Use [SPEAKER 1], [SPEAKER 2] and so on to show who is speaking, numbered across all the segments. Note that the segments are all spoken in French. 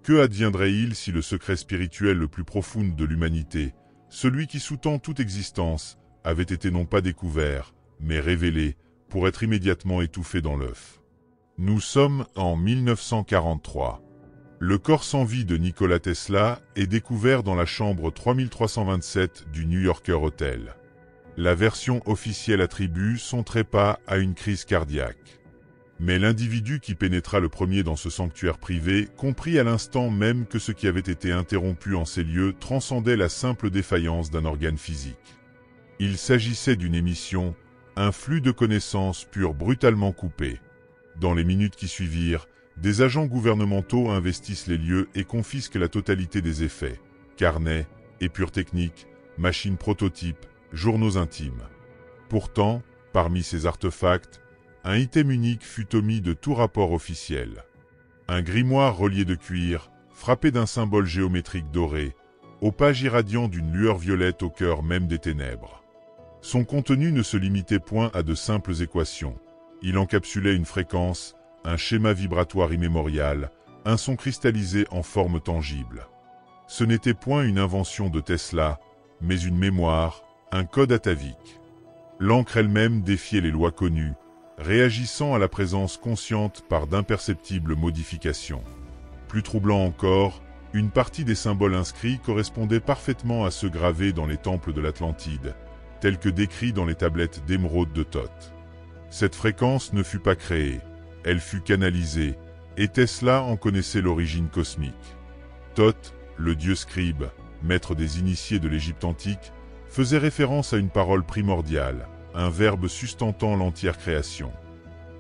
[SPEAKER 1] Que adviendrait-il si le secret spirituel le plus profond de l'humanité, celui qui sous-tend toute existence, avait été non pas découvert, mais révélé, pour être immédiatement étouffé dans l'œuf? Nous sommes en 1943. Le corps sans vie de Nikola Tesla est découvert dans la chambre 3327 du New Yorker Hotel. La version officielle attribue son trépas à une crise cardiaque. Mais l'individu qui pénétra le premier dans ce sanctuaire privé comprit à l'instant même que ce qui avait été interrompu en ces lieux transcendait la simple défaillance d'un organe physique. Il s'agissait d'une émission, un flux de connaissances pures brutalement coupé. Dans les minutes qui suivirent, des agents gouvernementaux investissent les lieux et confisquent la totalité des effets, carnets, épures techniques, machines prototypes, journaux intimes. Pourtant, parmi ces artefacts, un item unique fut omis de tout rapport officiel. Un grimoire relié de cuir, frappé d'un symbole géométrique doré, aux pages irradiant d'une lueur violette au cœur même des ténèbres. Son contenu ne se limitait point à de simples équations. Il encapsulait une fréquence, un schéma vibratoire immémorial, un son cristallisé en forme tangible. Ce n'était point une invention de Tesla, mais une mémoire, un code atavique. L'encre elle-même défiait les lois connues, réagissant à la présence consciente par d'imperceptibles modifications. Plus troublant encore, une partie des symboles inscrits correspondait parfaitement à ceux gravés dans les temples de l'Atlantide, tels que décrits dans les tablettes d'émeraude de Thoth. Cette fréquence ne fut pas créée, elle fut canalisée, et Tesla en connaissait l'origine cosmique. Thoth, le dieu scribe, maître des initiés de l'Égypte antique, faisait référence à une parole primordiale, un verbe sustentant l'entière création.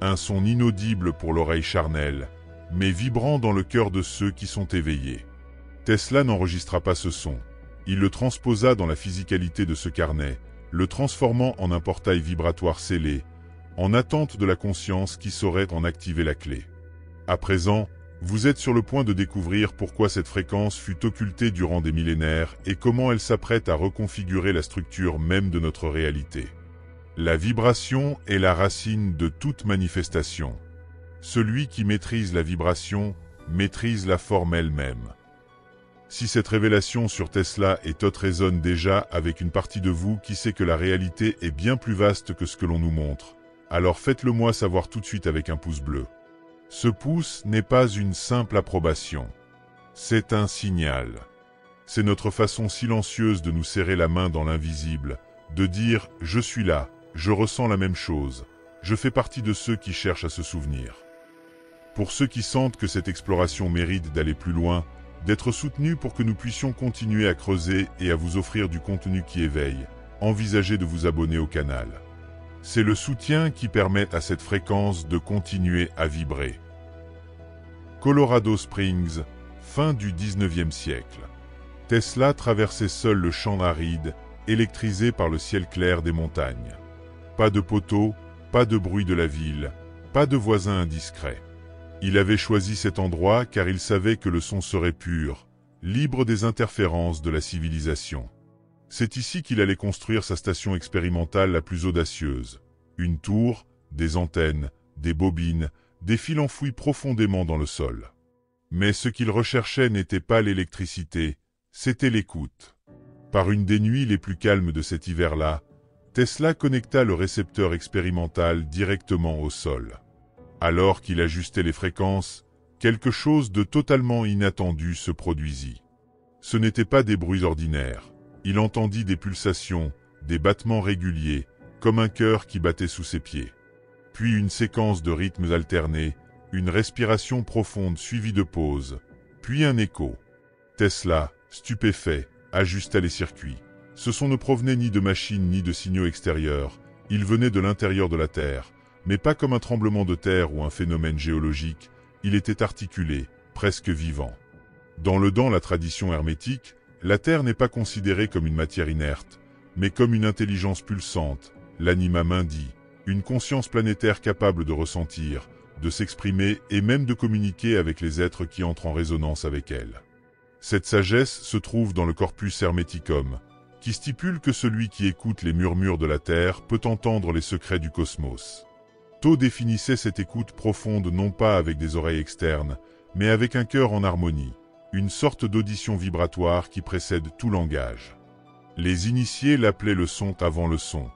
[SPEAKER 1] Un son inaudible pour l'oreille charnelle, mais vibrant dans le cœur de ceux qui sont éveillés. Tesla n'enregistra pas ce son. Il le transposa dans la physicalité de ce carnet, le transformant en un portail vibratoire scellé, en attente de la conscience qui saurait en activer la clé. À présent, vous êtes sur le point de découvrir pourquoi cette fréquence fut occultée durant des millénaires et comment elle s'apprête à reconfigurer la structure même de notre réalité. La vibration est la racine de toute manifestation. Celui qui maîtrise la vibration maîtrise la forme elle-même. Si cette révélation sur Tesla et Thoth résonne déjà avec une partie de vous qui sait que la réalité est bien plus vaste que ce que l'on nous montre, alors faites-le moi savoir tout de suite avec un pouce bleu. Ce pouce n'est pas une simple approbation. C'est un signal. C'est notre façon silencieuse de nous serrer la main dans l'invisible, de dire « je suis là, je ressens la même chose, je fais partie de ceux qui cherchent à se souvenir ». Pour ceux qui sentent que cette exploration mérite d'aller plus loin, d'être soutenus pour que nous puissions continuer à creuser et à vous offrir du contenu qui éveille, envisagez de vous abonner au canal. C'est le soutien qui permet à cette fréquence de continuer à vibrer. Colorado Springs, fin du 19e siècle. Tesla traversait seul le champ aride, électrisé par le ciel clair des montagnes. Pas de poteaux, pas de bruit de la ville, pas de voisins indiscrets. Il avait choisi cet endroit car il savait que le son serait pur, libre des interférences de la civilisation. C'est ici qu'il allait construire sa station expérimentale la plus audacieuse. Une tour, des antennes, des bobines, des fils enfouis profondément dans le sol. Mais ce qu'il recherchait n'était pas l'électricité, c'était l'écoute. Par une des nuits les plus calmes de cet hiver-là, Tesla connecta le récepteur expérimental directement au sol. Alors qu'il ajustait les fréquences, quelque chose de totalement inattendu se produisit. Ce n'étaient pas des bruits ordinaires. Il entendit des pulsations, des battements réguliers, comme un cœur qui battait sous ses pieds. Puis une séquence de rythmes alternés, une respiration profonde suivie de pauses, puis un écho. Tesla, stupéfait, ajusta les circuits. Ce son ne provenait ni de machines ni de signaux extérieurs, il venait de l'intérieur de la Terre, mais pas comme un tremblement de terre ou un phénomène géologique, il était articulé, presque vivant. Dans la tradition hermétique, la Terre n'est pas considérée comme une matière inerte, mais comme une intelligence pulsante, l'anima mundi, une conscience planétaire capable de ressentir, de s'exprimer et même de communiquer avec les êtres qui entrent en résonance avec elle. Cette sagesse se trouve dans le Corpus Hermeticum, qui stipule que celui qui écoute les murmures de la Terre peut entendre les secrets du cosmos. Thoth définissait cette écoute profonde non pas avec des oreilles externes, mais avec un cœur en harmonie, une sorte d'audition vibratoire qui précède tout langage. Les initiés l'appelaient le son avant le son,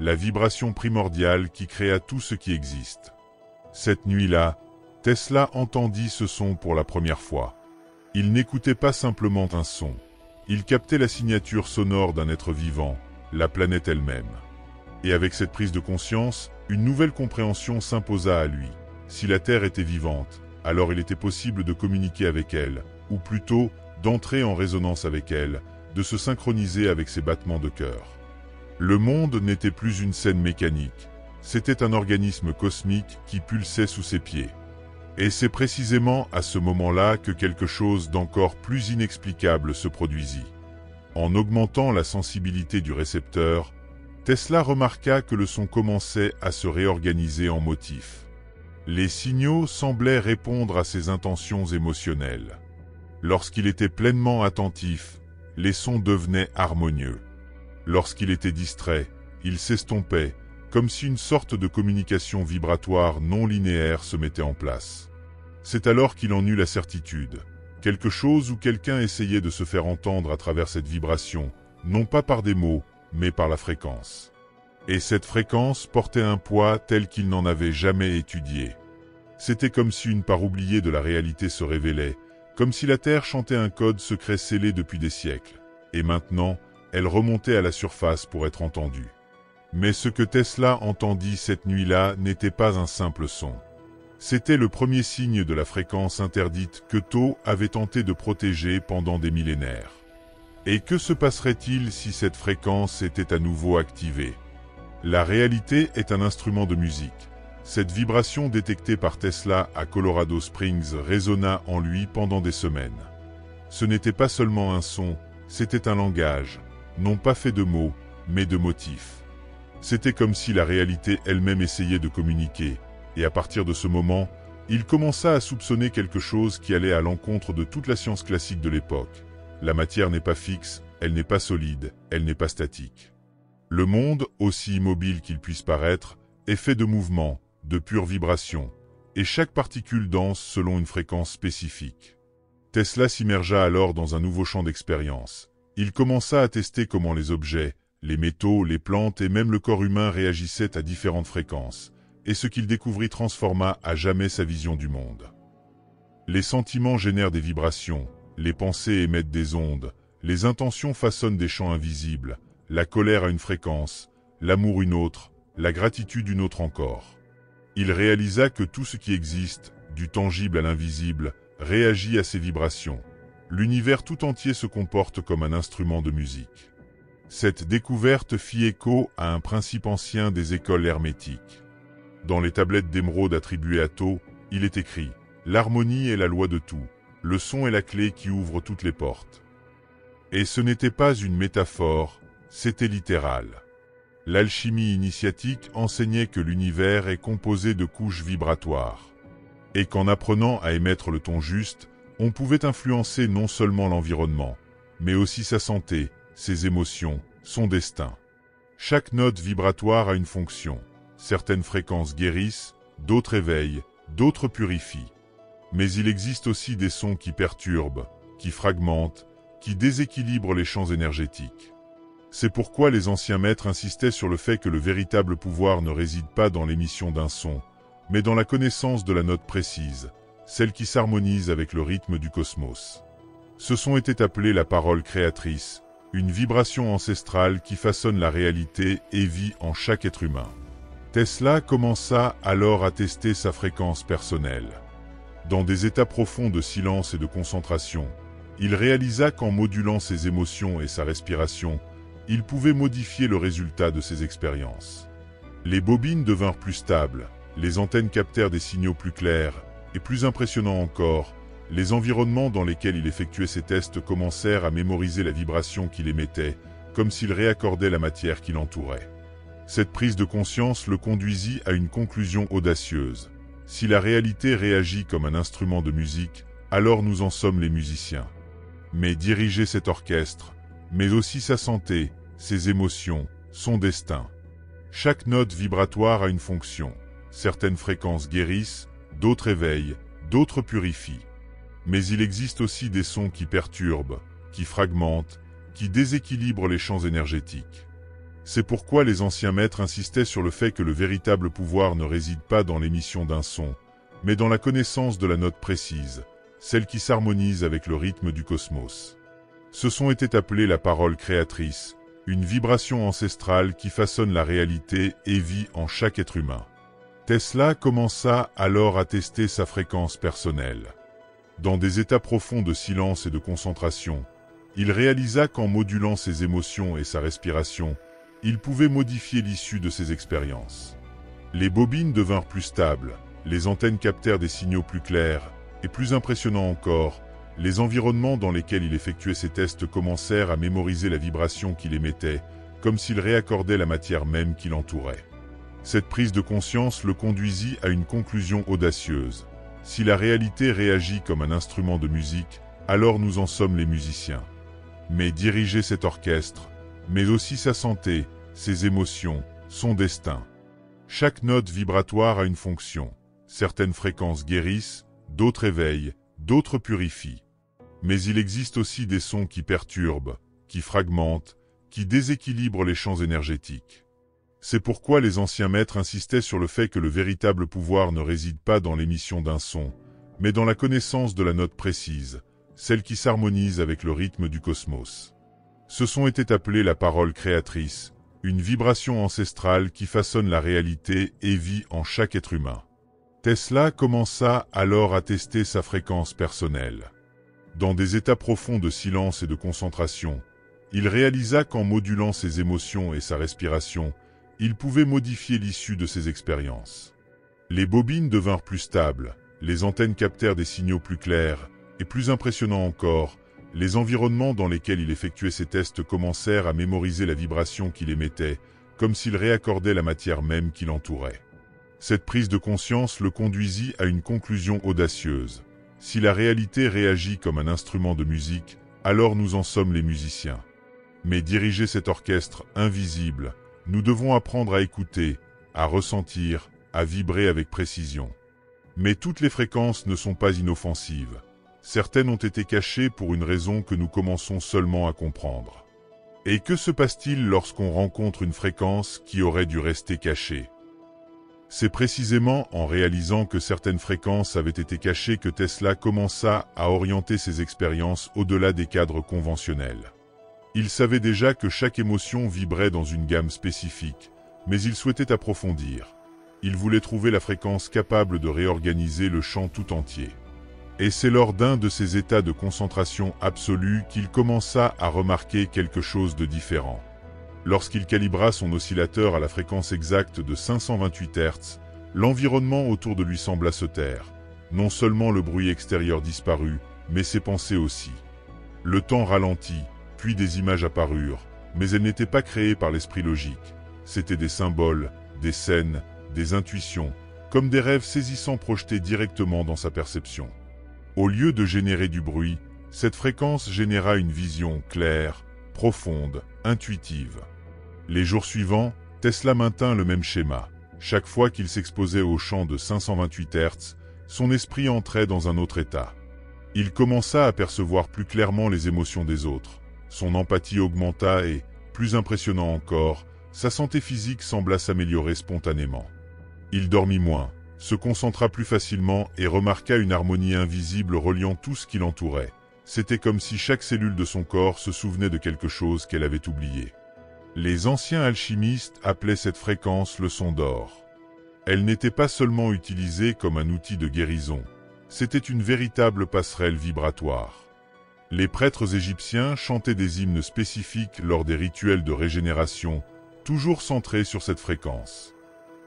[SPEAKER 1] la vibration primordiale qui créa tout ce qui existe. Cette nuit-là, Tesla entendit ce son pour la première fois. Il n'écoutait pas simplement un son, il captait la signature sonore d'un être vivant, la planète elle-même. Et avec cette prise de conscience, une nouvelle compréhension s'imposa à lui. Si la Terre était vivante, alors il était possible de communiquer avec elle, ou plutôt d'entrer en résonance avec elle, de se synchroniser avec ses battements de cœur. Le monde n'était plus une scène mécanique, c'était un organisme cosmique qui pulsait sous ses pieds. Et c'est précisément à ce moment-là que quelque chose d'encore plus inexplicable se produisit. En augmentant la sensibilité du récepteur, Tesla remarqua que le son commençait à se réorganiser en motifs. Les signaux semblaient répondre à ses intentions émotionnelles. Lorsqu'il était pleinement attentif, les sons devenaient harmonieux. Lorsqu'il était distrait, ils s'estompaient, comme si une sorte de communication vibratoire non linéaire se mettait en place. C'est alors qu'il en eut la certitude. Quelque chose ou quelqu'un essayait de se faire entendre à travers cette vibration, non pas par des mots, mais par la fréquence. Et cette fréquence portait un poids tel qu'il n'en avait jamais étudié. C'était comme si une part oubliée de la réalité se révélait, comme si la Terre chantait un code secret scellé depuis des siècles. Et maintenant, elle remontait à la surface pour être entendue. Mais ce que Tesla entendit cette nuit-là n'était pas un simple son. C'était le premier signe de la fréquence interdite que Tho avait tenté de protéger pendant des millénaires. Et que se passerait-il si cette fréquence était à nouveau activée? La réalité est un instrument de musique. Cette vibration détectée par Tesla à Colorado Springs résonna en lui pendant des semaines. Ce n'était pas seulement un son, c'était un langage, non pas fait de mots, mais de motifs. C'était comme si la réalité elle-même essayait de communiquer, et à partir de ce moment, il commença à soupçonner quelque chose qui allait à l'encontre de toute la science classique de l'époque. La matière n'est pas fixe, elle n'est pas solide, elle n'est pas statique. Le monde, aussi immobile qu'il puisse paraître, est fait de mouvements, de pures vibrations, et chaque particule danse selon une fréquence spécifique. Tesla s'immergea alors dans un nouveau champ d'expérience. Il commença à tester comment les objets, les métaux, les plantes et même le corps humain réagissaient à différentes fréquences, et ce qu'il découvrit transforma à jamais sa vision du monde. Les sentiments génèrent des vibrations, les pensées émettent des ondes, les intentions façonnent des champs invisibles, la colère a une fréquence, l'amour une autre, la gratitude une autre encore. Il réalisa que tout ce qui existe, du tangible à l'invisible, réagit à ces vibrations. L'univers tout entier se comporte comme un instrument de musique. Cette découverte fit écho à un principe ancien des écoles hermétiques. Dans les tablettes d'émeraude attribuées à Tho, il est écrit « L'harmonie est la loi de tout, le son est la clé qui ouvre toutes les portes ». Et ce n'était pas une métaphore, c'était littéral. L'alchimie initiatique enseignait que l'univers est composé de couches vibratoires. Et qu'en apprenant à émettre le ton juste, on pouvait influencer non seulement l'environnement, mais aussi sa santé, ses émotions, son destin. Chaque note vibratoire a une fonction. Certaines fréquences guérissent, d'autres éveillent, d'autres purifient. Mais il existe aussi des sons qui perturbent, qui fragmentent, qui déséquilibrent les champs énergétiques. C'est pourquoi les anciens maîtres insistaient sur le fait que le véritable pouvoir ne réside pas dans l'émission d'un son, mais dans la connaissance de la note précise, celle qui s'harmonise avec le rythme du cosmos. Ce son était appelé la parole créatrice, une vibration ancestrale qui façonne la réalité et vit en chaque être humain. Tesla commença alors à tester sa fréquence personnelle. Dans des états profonds de silence et de concentration, il réalisa qu'en modulant ses émotions et sa respiration, il pouvait modifier le résultat de ses expériences. Les bobines devinrent plus stables, les antennes captèrent des signaux plus clairs, et plus impressionnant encore, les environnements dans lesquels il effectuait ses tests commencèrent à mémoriser la vibration qu'il émettait, comme s'il réaccordait la matière qui l'entourait. Cette prise de conscience le conduisit à une conclusion audacieuse. Si la réalité réagit comme un instrument de musique, alors nous en sommes les musiciens. Mais diriger cet orchestre, mais aussi sa santé, ses émotions, son destin. Chaque note vibratoire a une fonction. Certaines fréquences guérissent, d'autres éveillent, d'autres purifient. Mais il existe aussi des sons qui perturbent, qui fragmentent, qui déséquilibrent les champs énergétiques. C'est pourquoi les anciens maîtres insistaient sur le fait que le véritable pouvoir ne réside pas dans l'émission d'un son, mais dans la connaissance de la note précise, celle qui s'harmonise avec le rythme du cosmos. Ce son était appelé la parole créatrice, une vibration ancestrale qui façonne la réalité et vit en chaque être humain. Tesla commença alors à tester sa fréquence personnelle. Dans des états profonds de silence et de concentration, il réalisa qu'en modulant ses émotions et sa respiration, il pouvait modifier l'issue de ses expériences. Les bobines devinrent plus stables, les antennes captèrent des signaux plus clairs, et plus impressionnant encore, les environnements dans lesquels il effectuait ses tests commencèrent à mémoriser la vibration qu'il émettait, comme s'il réaccordait la matière même qui l'entourait. Cette prise de conscience le conduisit à une conclusion audacieuse. Si la réalité réagit comme un instrument de musique, alors nous en sommes les musiciens. Mais diriger cet orchestre, mais aussi sa santé, ses émotions, son destin. Chaque note vibratoire a une fonction. Certaines fréquences guérissent, d'autres éveillent, d'autres purifient. Mais il existe aussi des sons qui perturbent, qui fragmentent, qui déséquilibrent les champs énergétiques. C'est pourquoi les anciens maîtres insistaient sur le fait que le véritable pouvoir ne réside pas dans l'émission d'un son, mais dans la connaissance de la note précise, celle qui s'harmonise avec le rythme du cosmos. Ce son était appelé la parole créatrice, une vibration ancestrale qui façonne la réalité et vit en chaque être humain. Tesla commença alors à tester sa fréquence personnelle. Dans des états profonds de silence et de concentration, il réalisa qu'en modulant ses émotions et sa respiration, il pouvait modifier l'issue de ses expériences. Les bobines devinrent plus stables, les antennes captèrent des signaux plus clairs, et plus impressionnant encore, les environnements dans lesquels il effectuait ses tests commencèrent à mémoriser la vibration qu'il émettait, comme s'il réaccordait la matière même qui l'entourait. Cette prise de conscience le conduisit à une conclusion audacieuse. Si la réalité réagit comme un instrument de musique, alors nous en sommes les musiciens. Mais diriger cet orchestre invisible, nous devons apprendre à écouter, à ressentir, à vibrer avec précision. Mais toutes les fréquences ne sont pas inoffensives. Certaines ont été cachées pour une raison que nous commençons seulement à comprendre. Et que se passe-t-il lorsqu'on rencontre une fréquence qui aurait dû rester cachée? C'est précisément en réalisant que certaines fréquences avaient été cachées que Tesla commença à orienter ses expériences au-delà des cadres conventionnels. Il savait déjà que chaque émotion vibrait dans une gamme spécifique, mais il souhaitait approfondir. Il voulait trouver la fréquence capable de réorganiser le champ tout entier. Et c'est lors d'un de ces états de concentration absolue qu'il commença à remarquer quelque chose de différent. Lorsqu'il calibra son oscillateur à la fréquence exacte de 528 Hz, l'environnement autour de lui sembla se taire. Non seulement le bruit extérieur disparut, mais ses pensées aussi. Le temps ralentit, puis des images apparurent, mais elles n'étaient pas créées par l'esprit logique. C'étaient des symboles, des scènes, des intuitions, comme des rêves saisissants projetés directement dans sa perception. Au lieu de générer du bruit, cette fréquence généra une vision claire, profonde, intuitive. Les jours suivants, Tesla maintint le même schéma. Chaque fois qu'il s'exposait au champ de 528 Hz, son esprit entrait dans un autre état. Il commença à percevoir plus clairement les émotions des autres. Son empathie augmenta et, plus impressionnant encore, sa santé physique sembla s'améliorer spontanément. Il dormit moins, se concentra plus facilement et remarqua une harmonie invisible reliant tout ce qui l'entourait. C'était comme si chaque cellule de son corps se souvenait de quelque chose qu'elle avait oublié. Les anciens alchimistes appelaient cette fréquence le son d'or. Elle n'était pas seulement utilisée comme un outil de guérison, c'était une véritable passerelle vibratoire. Les prêtres égyptiens chantaient des hymnes spécifiques lors des rituels de régénération, toujours centrés sur cette fréquence.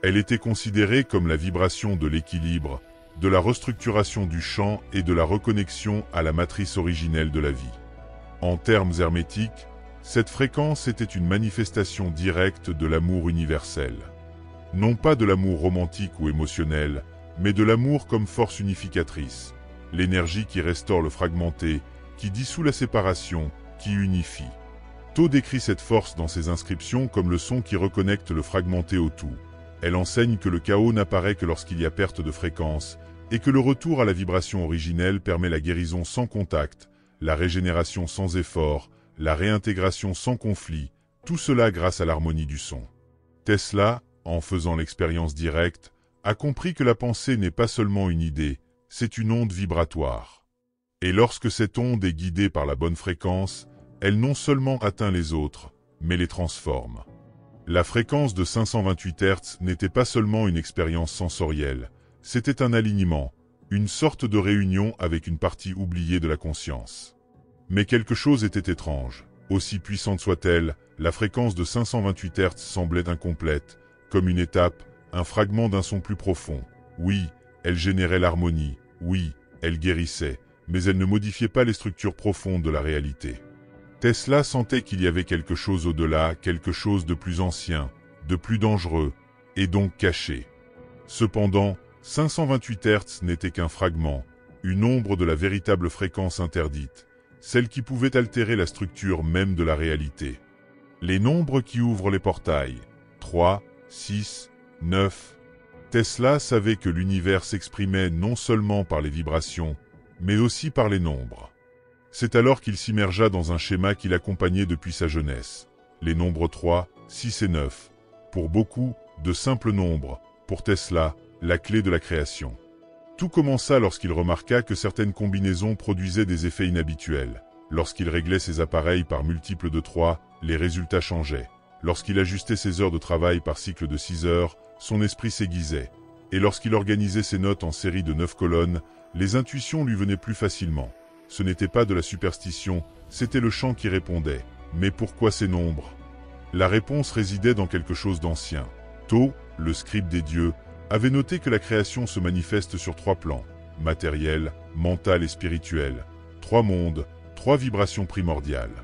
[SPEAKER 1] Elle était considérée comme la vibration de l'équilibre, de la restructuration du champ et de la reconnexion à la matrice originelle de la vie. En termes hermétiques, cette fréquence était une manifestation directe de l'amour universel. Non pas de l'amour romantique ou émotionnel, mais de l'amour comme force unificatrice, l'énergie qui restaure le fragmenté, qui dissout la séparation, qui unifie. Tho décrit cette force dans ses inscriptions comme le son qui reconnecte le fragmenté au tout. Elle enseigne que le chaos n'apparaît que lorsqu'il y a perte de fréquence, et que le retour à la vibration originelle permet la guérison sans contact, la régénération sans effort, la réintégration sans conflit, tout cela grâce à l'harmonie du son. Tesla, en faisant l'expérience directe, a compris que la pensée n'est pas seulement une idée, c'est une onde vibratoire. Et lorsque cette onde est guidée par la bonne fréquence, elle non seulement atteint les autres, mais les transforme. La fréquence de 528 Hz n'était pas seulement une expérience sensorielle, c'était un alignement, une sorte de réunion avec une partie oubliée de la conscience. Mais quelque chose était étrange. Aussi puissante soit-elle, la fréquence de 528 Hz semblait incomplète, comme une étape, un fragment d'un son plus profond. Oui, elle générait l'harmonie, oui, elle guérissait, mais elle ne modifiait pas les structures profondes de la réalité. Tesla sentait qu'il y avait quelque chose au-delà, quelque chose de plus ancien, de plus dangereux, et donc caché. Cependant, 528 Hz n'était qu'un fragment, une ombre de la véritable fréquence interdite, celle qui pouvait altérer la structure même de la réalité. Les nombres qui ouvrent les portails, 3, 6, 9. Tesla savait que l'univers s'exprimait non seulement par les vibrations, mais aussi par les nombres. C'est alors qu'il s'immergea dans un schéma qu'il accompagnait depuis sa jeunesse. Les nombres 3, 6 et 9. Pour beaucoup, de simples nombres, pour Tesla, la clé de la création. Tout commença lorsqu'il remarqua que certaines combinaisons produisaient des effets inhabituels. Lorsqu'il réglait ses appareils par multiples de 3, les résultats changeaient. Lorsqu'il ajustait ses heures de travail par cycle de 6 heures, son esprit s'aiguisait. Et lorsqu'il organisait ses notes en série de 9 colonnes, les intuitions lui venaient plus facilement. Ce n'était pas de la superstition, c'était le chant qui répondait. Mais pourquoi ces nombres? La réponse résidait dans quelque chose d'ancien. Thoth, le scribe des dieux, avait noté que la création se manifeste sur 3 plans, matériel, mental et spirituel. 3 mondes, 3 vibrations primordiales.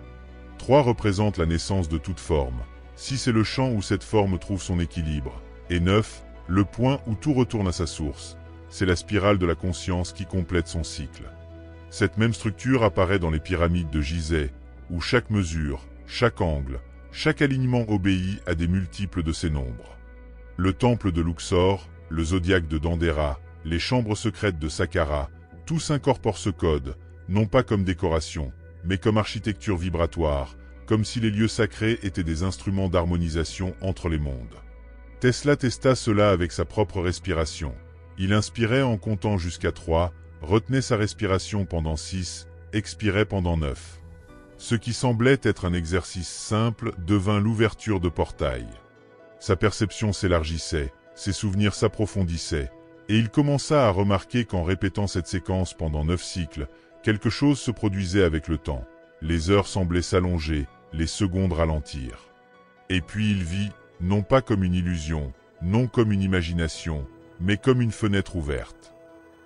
[SPEAKER 1] 3 représente la naissance de toute forme. 6 est le champ où cette forme trouve son équilibre. Et 9, le point où tout retourne à sa source. C'est la spirale de la conscience qui complète son cycle. Cette même structure apparaît dans les pyramides de Gizeh, où chaque mesure, chaque angle, chaque alignement obéit à des multiples de ces nombres. Le temple de Luxor, le zodiaque de Dendera, les chambres secrètes de Saqqara, tous incorporent ce code, non pas comme décoration, mais comme architecture vibratoire, comme si les lieux sacrés étaient des instruments d'harmonisation entre les mondes. Tesla testa cela avec sa propre respiration. Il inspirait en comptant jusqu'à 3, retenait sa respiration pendant 6, expirait pendant 9. Ce qui semblait être un exercice simple devint l'ouverture de portails. Sa perception s'élargissait, ses souvenirs s'approfondissaient, et il commença à remarquer qu'en répétant cette séquence pendant 9 cycles, quelque chose se produisait avec le temps. Les heures semblaient s'allonger, les secondes ralentir. Et puis il vit, non pas comme une illusion, non comme une imagination, mais comme une fenêtre ouverte.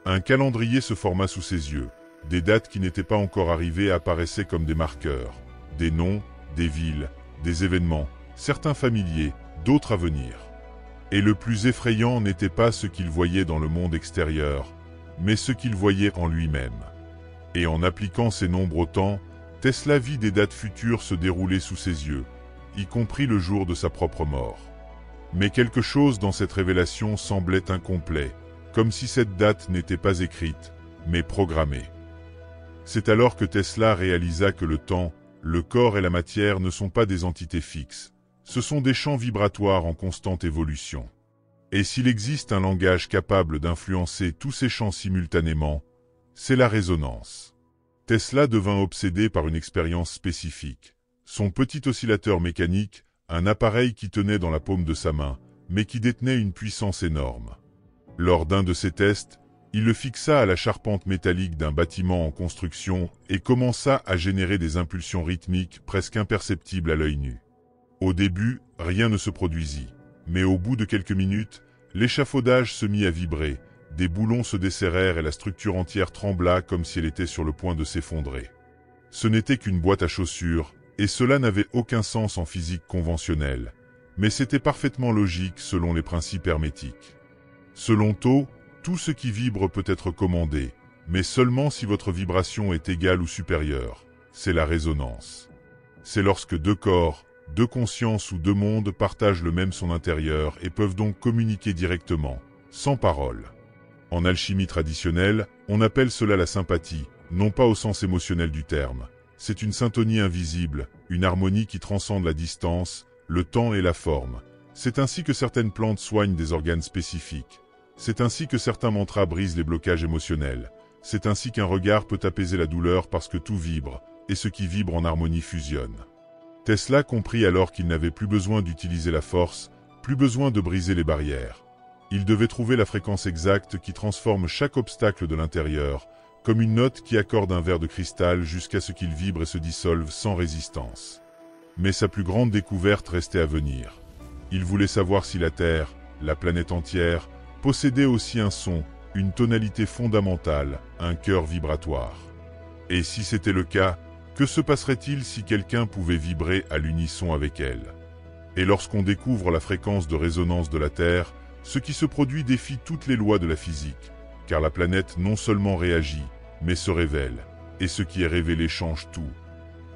[SPEAKER 1] Un calendrier se forma sous ses yeux. Des dates qui n'étaient pas encore arrivées apparaissaient comme des marqueurs. Des noms, des villes, des événements, certains familiers, d'autres à venir. Et le plus effrayant n'était pas ce qu'il voyait dans le monde extérieur, mais ce qu'il voyait en lui-même. Et en appliquant ces nombres au temps, Tesla vit des dates futures se dérouler sous ses yeux, y compris le jour de sa propre mort. Mais quelque chose dans cette révélation semblait incomplet, comme si cette date n'était pas écrite, mais programmée. C'est alors que Tesla réalisa que le temps, le corps et la matière ne sont pas des entités fixes, ce sont des champs vibratoires en constante évolution. Et s'il existe un langage capable d'influencer tous ces champs simultanément, c'est la résonance. Tesla devint obsédé par une expérience spécifique. Son petit oscillateur mécanique, un appareil qui tenait dans la paume de sa main, mais qui détenait une puissance énorme. Lors d'un de ses tests, il le fixa à la charpente métallique d'un bâtiment en construction et commença à générer des impulsions rythmiques presque imperceptibles à l'œil nu. Au début, rien ne se produisit, mais au bout de quelques minutes, l'échafaudage se mit à vibrer, des boulons se desserrèrent et la structure entière trembla comme si elle était sur le point de s'effondrer. Ce n'était qu'une boîte à chaussures, et cela n'avait aucun sens en physique conventionnelle, mais c'était parfaitement logique selon les principes hermétiques. Selon Thoth, tout ce qui vibre peut être commandé, mais seulement si votre vibration est égale ou supérieure. C'est la résonance. C'est lorsque 2 corps, 2 consciences ou 2 mondes partagent le même son intérieur et peuvent donc communiquer directement, sans parole. En alchimie traditionnelle, on appelle cela la sympathie, non pas au sens émotionnel du terme. C'est une syntonie invisible, une harmonie qui transcende la distance, le temps et la forme. C'est ainsi que certaines plantes soignent des organes spécifiques. C'est ainsi que certains mantras brisent les blocages émotionnels. C'est ainsi qu'un regard peut apaiser la douleur parce que tout vibre, et ce qui vibre en harmonie fusionne. Tesla comprit alors qu'il n'avait plus besoin d'utiliser la force, plus besoin de briser les barrières. Il devait trouver la fréquence exacte qui transforme chaque obstacle de l'intérieur, comme une note qui accorde un verre de cristal jusqu'à ce qu'il vibre et se dissolve sans résistance. Mais sa plus grande découverte restait à venir. Il voulait savoir si la Terre, la planète entière, possédait aussi un son, une tonalité fondamentale, un cœur vibratoire. Et si c'était le cas, que se passerait-il si quelqu'un pouvait vibrer à l'unisson avec elle? Et lorsqu'on découvre la fréquence de résonance de la Terre, ce qui se produit défie toutes les lois de la physique, car la planète non seulement réagit, mais se révèle, et ce qui est révélé change tout.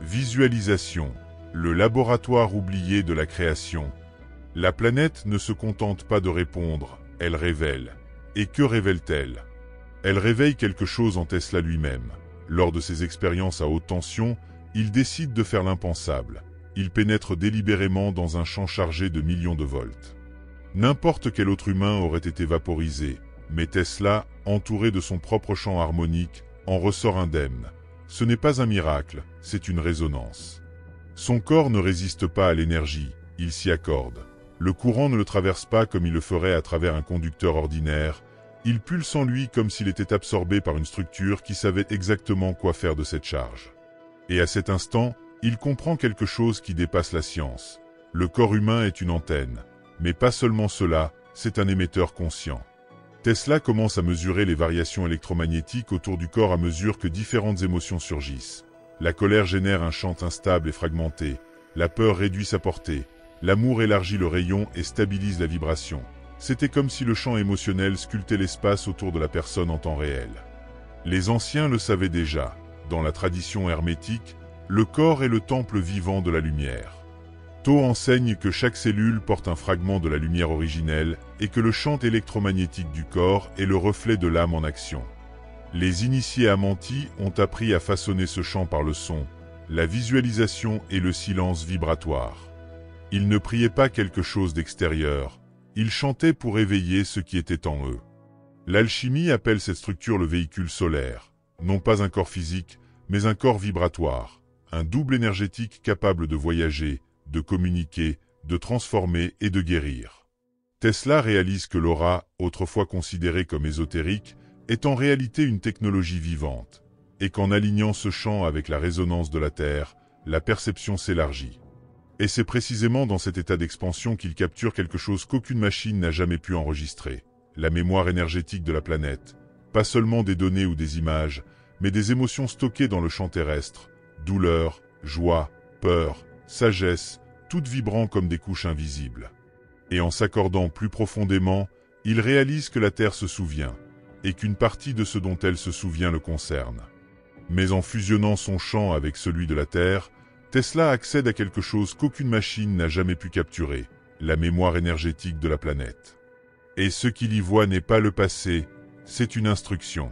[SPEAKER 1] Visualisation, le laboratoire oublié de la création. La planète ne se contente pas de répondre, elle révèle. Et que révèle-t-elle? Elle réveille quelque chose en Tesla lui-même. Lors de ses expériences à haute tension, il décide de faire l'impensable. Il pénètre délibérément dans un champ chargé de millions de volts. N'importe quel autre humain aurait été vaporisé, mais Tesla, entouré de son propre champ harmonique, en ressort indemne. Ce n'est pas un miracle, c'est une résonance. Son corps ne résiste pas à l'énergie, il s'y accorde. Le courant ne le traverse pas comme il le ferait à travers un conducteur ordinaire. Il pulse en lui comme s'il était absorbé par une structure qui savait exactement quoi faire de cette charge. Et à cet instant, il comprend quelque chose qui dépasse la science. Le corps humain est une antenne. Mais pas seulement cela, c'est un émetteur conscient. Tesla commence à mesurer les variations électromagnétiques autour du corps à mesure que différentes émotions surgissent. La colère génère un champ instable et fragmenté. La peur réduit sa portée. L'amour élargit le rayon et stabilise la vibration. C'était comme si le champ émotionnel sculptait l'espace autour de la personne en temps réel. Les anciens le savaient déjà. Dans la tradition hermétique, le corps est le temple vivant de la lumière. Tho enseigne que chaque cellule porte un fragment de la lumière originelle et que le champ électromagnétique du corps est le reflet de l'âme en action. Les initiés amantis ont appris à façonner ce champ par le son, la visualisation et le silence vibratoire. Ils ne priaient pas quelque chose d'extérieur, ils chantaient pour éveiller ce qui était en eux. L'alchimie appelle cette structure le véhicule solaire, non pas un corps physique, mais un corps vibratoire, un double énergétique capable de voyager, de communiquer, de transformer et de guérir. Tesla réalise que l'aura, autrefois considérée comme ésotérique, est en réalité une technologie vivante, et qu'en alignant ce champ avec la résonance de la Terre, la perception s'élargit. Et c'est précisément dans cet état d'expansion qu'il capture quelque chose qu'aucune machine n'a jamais pu enregistrer, la mémoire énergétique de la planète, pas seulement des données ou des images, mais des émotions stockées dans le champ terrestre, douleur, joie, peur, sagesse, toutes vibrant comme des couches invisibles. Et en s'accordant plus profondément, il réalise que la Terre se souvient, et qu'une partie de ce dont elle se souvient le concerne. Mais en fusionnant son champ avec celui de la Terre, Tesla accède à quelque chose qu'aucune machine n'a jamais pu capturer, la mémoire énergétique de la planète. Et ce qu'il y voit n'est pas le passé, c'est une instruction.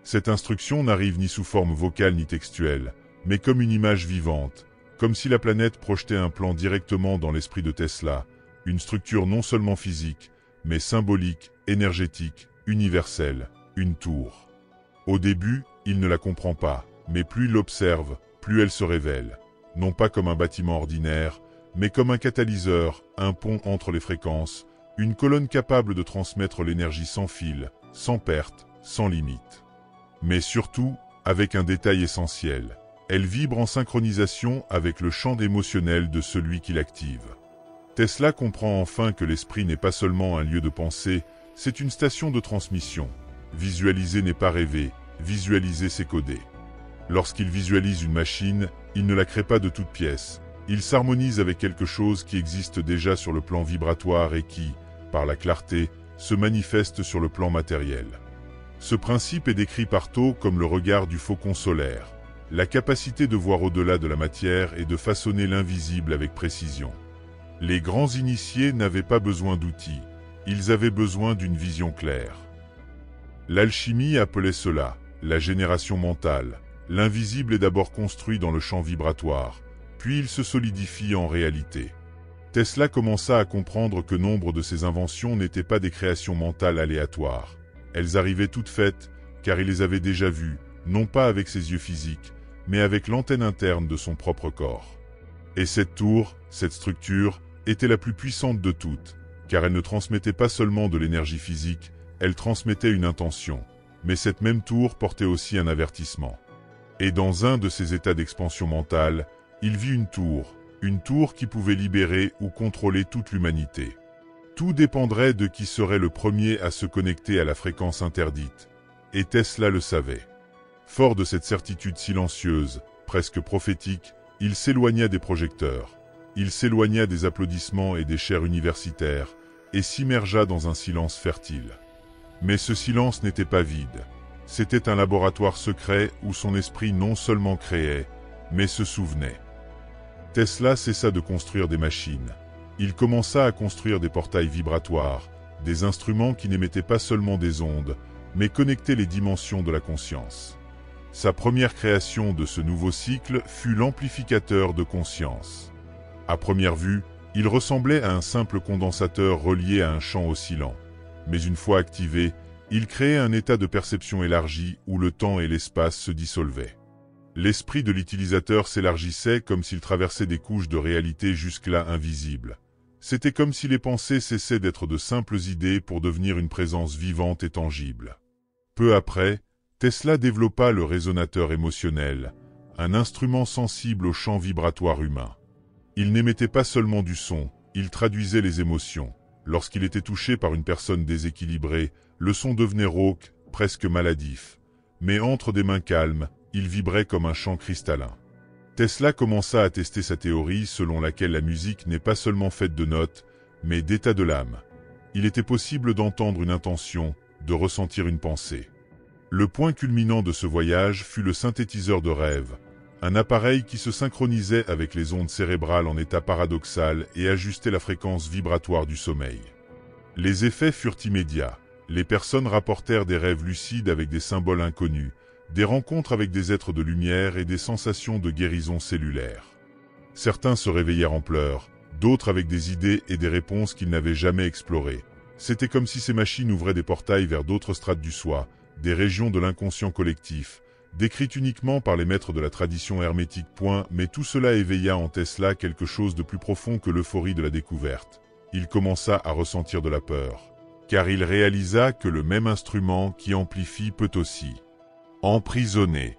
[SPEAKER 1] Cette instruction n'arrive ni sous forme vocale ni textuelle, mais comme une image vivante, comme si la planète projetait un plan directement dans l'esprit de Tesla, une structure non seulement physique, mais symbolique, énergétique, universelle, une tour. Au début, il ne la comprend pas, mais plus il l'observe, plus elle se révèle. Non pas comme un bâtiment ordinaire, mais comme un catalyseur, un pont entre les fréquences, une colonne capable de transmettre l'énergie sans fil, sans perte, sans limite. Mais surtout, avec un détail essentiel, elle vibre en synchronisation avec le champ émotionnel de celui qui l'active. Tesla comprend enfin que l'esprit n'est pas seulement un lieu de pensée, c'est une station de transmission. Visualiser n'est pas rêver, visualiser c'est coder. Lorsqu'il visualise une machine, il ne la crée pas de toutes pièces. Il s'harmonise avec quelque chose qui existe déjà sur le plan vibratoire et qui, par la clarté, se manifeste sur le plan matériel. Ce principe est décrit par Tho comme le regard du faucon solaire, la capacité de voir au-delà de la matière et de façonner l'invisible avec précision. Les grands initiés n'avaient pas besoin d'outils, ils avaient besoin d'une vision claire. L'alchimie appelait cela la génération mentale. L'invisible est d'abord construit dans le champ vibratoire, puis il se solidifie en réalité. Tesla commença à comprendre que nombre de ses inventions n'étaient pas des créations mentales aléatoires. Elles arrivaient toutes faites, car il les avait déjà vues, non pas avec ses yeux physiques, mais avec l'antenne interne de son propre corps. Et cette tour, cette structure, était la plus puissante de toutes, car elle ne transmettait pas seulement de l'énergie physique, elle transmettait une intention. Mais cette même tour portait aussi un avertissement. Et dans un de ces états d'expansion mentale, il vit une tour qui pouvait libérer ou contrôler toute l'humanité. Tout dépendrait de qui serait le premier à se connecter à la fréquence interdite. Et Tesla le savait. Fort de cette certitude silencieuse, presque prophétique, il s'éloigna des projecteurs. Il s'éloigna des applaudissements et des chairs universitaires, et s'immergea dans un silence fertile. Mais ce silence n'était pas vide. C'était un laboratoire secret où son esprit non seulement créait, mais se souvenait. Tesla cessa de construire des machines. Il commença à construire des portails vibratoires, des instruments qui n'émettaient pas seulement des ondes, mais connectaient les dimensions de la conscience. Sa première création de ce nouveau cycle fut l'amplificateur de conscience. À première vue, il ressemblait à un simple condensateur relié à un champ oscillant. Mais une fois activé, il créait un état de perception élargi où le temps et l'espace se dissolvaient. L'esprit de l'utilisateur s'élargissait comme s'il traversait des couches de réalité jusque-là invisibles. C'était comme si les pensées cessaient d'être de simples idées pour devenir une présence vivante et tangible. Peu après, Tesla développa le résonateur émotionnel, un instrument sensible au champ vibratoire humain. Il n'émettait pas seulement du son, il traduisait les émotions. Lorsqu'il était touché par une personne déséquilibrée, le son devenait rauque, presque maladif. Mais entre des mains calmes, il vibrait comme un chant cristallin. Tesla commença à tester sa théorie selon laquelle la musique n'est pas seulement faite de notes, mais d'états de l'âme. Il était possible d'entendre une intention, de ressentir une pensée. Le point culminant de ce voyage fut le synthétiseur de rêve, un appareil qui se synchronisait avec les ondes cérébrales en état paradoxal et ajustait la fréquence vibratoire du sommeil. Les effets furent immédiats. Les personnes rapportèrent des rêves lucides avec des symboles inconnus, des rencontres avec des êtres de lumière et des sensations de guérison cellulaire. Certains se réveillèrent en pleurs, d'autres avec des idées et des réponses qu'ils n'avaient jamais explorées. C'était comme si ces machines ouvraient des portails vers d'autres strates du soi, des régions de l'inconscient collectif, décrites uniquement par les maîtres de la tradition hermétique. Mais tout cela éveilla en Tesla quelque chose de plus profond que l'euphorie de la découverte. Il commença à ressentir de la peur, car il réalisa que le même instrument qui amplifie peut aussi emprisonner.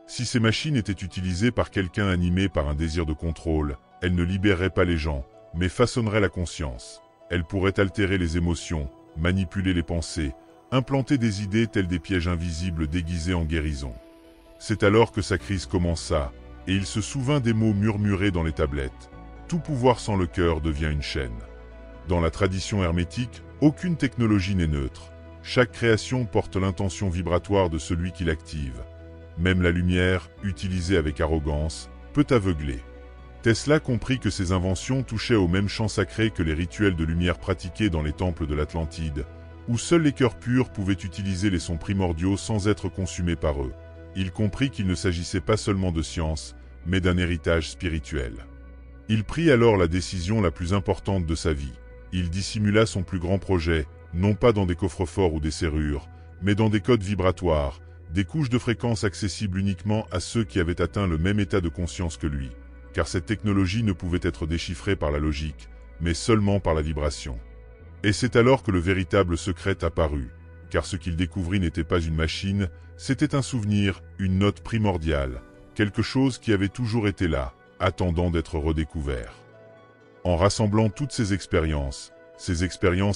[SPEAKER 1] Si ces machines étaient utilisées par quelqu'un animé par un désir de contrôle, elles ne libéreraient pas les gens, mais façonneraient la conscience. Elles pourraient altérer les émotions, manipuler les pensées, implanter des idées telles des pièges invisibles déguisés en guérison. C'est alors que sa crise commença, et il se souvint des mots murmurés dans les tablettes. Tout pouvoir sans le cœur devient une chaîne. Dans la tradition hermétique, aucune technologie n'est neutre. Chaque création porte l'intention vibratoire de celui qui l'active. Même la lumière, utilisée avec arrogance, peut aveugler. Tesla comprit que ses inventions touchaient au même champ sacré que les rituels de lumière pratiqués dans les temples de l'Atlantide, où seuls les cœurs purs pouvaient utiliser les sons primordiaux sans être consumés par eux. Il comprit qu'il ne s'agissait pas seulement de science, mais d'un héritage spirituel. Il prit alors la décision la plus importante de sa vie. Il dissimula son plus grand projet, non pas dans des coffres-forts ou des serrures, mais dans des codes vibratoires, des couches de fréquences accessibles uniquement à ceux qui avaient atteint le même état de conscience que lui, car cette technologie ne pouvait être déchiffrée par la logique, mais seulement par la vibration. Et c'est alors que le véritable secret apparut, car ce qu'il découvrit n'était pas une machine, c'était un souvenir, une note primordiale, quelque chose qui avait toujours été là, attendant d'être redécouvert. En rassemblant toutes ces expériences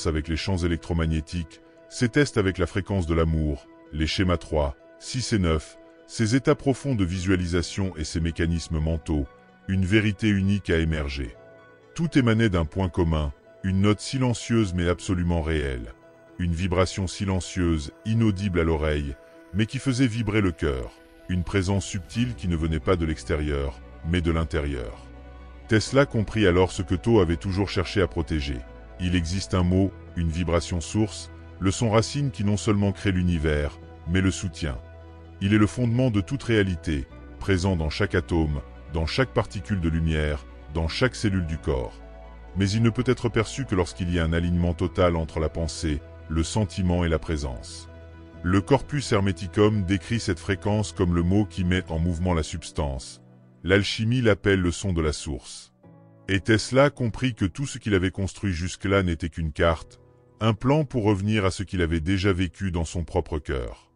[SPEAKER 1] avec les champs électromagnétiques, ces tests avec la fréquence de l'amour, les schémas 3, 6 et 9, ces états profonds de visualisation et ces mécanismes mentaux, une vérité unique a émergé. Tout émanait d'un point commun, une note silencieuse mais absolument réelle, une vibration silencieuse, inaudible à l'oreille, mais qui faisait vibrer le cœur, une présence subtile qui ne venait pas de l'extérieur, mais de l'intérieur. Tesla comprit alors ce que Tho avait toujours cherché à protéger. Il existe un mot, une vibration source, le son racine qui non seulement crée l'univers, mais le soutient. Il est le fondement de toute réalité, présent dans chaque atome, dans chaque particule de lumière, dans chaque cellule du corps. Mais il ne peut être perçu que lorsqu'il y a un alignement total entre la pensée, le sentiment et la présence. Le corpus hermeticum décrit cette fréquence comme le mot qui met en mouvement la substance. L'alchimie l'appelle le son de la source. Et Tesla comprit que tout ce qu'il avait construit jusque-là n'était qu'une carte, un plan pour revenir à ce qu'il avait déjà vécu dans son propre cœur.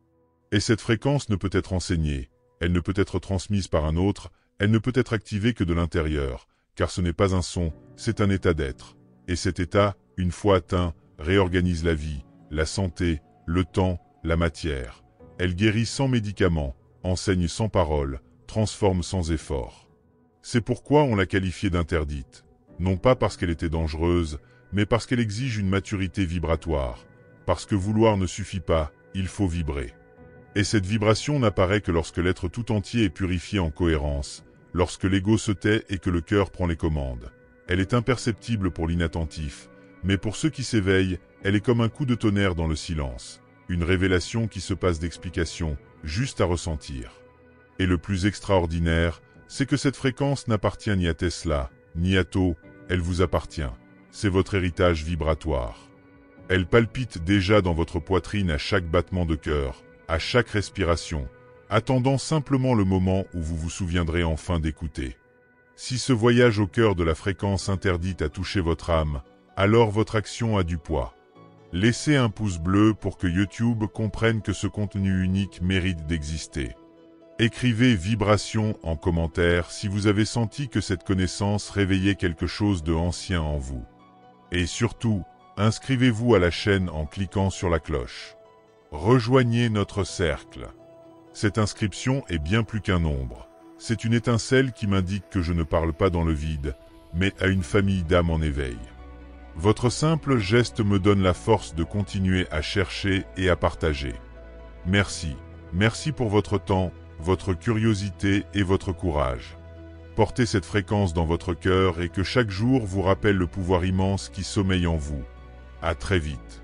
[SPEAKER 1] Et cette fréquence ne peut être enseignée, elle ne peut être transmise par un autre, elle ne peut être activée que de l'intérieur, car ce n'est pas un son, c'est un état d'être. Et cet état, une fois atteint, réorganise la vie, la santé, le temps, la matière. Elle guérit sans médicaments, enseigne sans parole, transforme sans effort. C'est pourquoi on l'a qualifiée d'interdite, non pas parce qu'elle était dangereuse, mais parce qu'elle exige une maturité vibratoire. Parce que vouloir ne suffit pas, il faut vibrer. Et cette vibration n'apparaît que lorsque l'être tout entier est purifié en cohérence, lorsque l'ego se tait et que le cœur prend les commandes. Elle est imperceptible pour l'inattentif, mais pour ceux qui s'éveillent, elle est comme un coup de tonnerre dans le silence, une révélation qui se passe d'explication, juste à ressentir. Et le plus extraordinaire, c'est que cette fréquence n'appartient ni à Tesla, ni à Tho, elle vous appartient. C'est votre héritage vibratoire. Elle palpite déjà dans votre poitrine à chaque battement de cœur, à chaque respiration, attendant simplement le moment où vous vous souviendrez enfin d'écouter. Si ce voyage au cœur de la fréquence interdite a touché votre âme, alors votre action a du poids. Laissez un pouce bleu pour que YouTube comprenne que ce contenu unique mérite d'exister. Écrivez vibration en commentaire si vous avez senti que cette connaissance réveillait quelque chose de ancien en vous. Et surtout, inscrivez-vous à la chaîne en cliquant sur la cloche. Rejoignez notre cercle. Cette inscription est bien plus qu'un nombre. C'est une étincelle qui m'indique que je ne parle pas dans le vide, mais à une famille d'âmes en éveil. Votre simple geste me donne la force de continuer à chercher et à partager. Merci. Merci pour votre temps, votre curiosité et votre courage. Portez cette fréquence dans votre cœur et que chaque jour vous rappelle le pouvoir immense qui sommeille en vous. À très vite.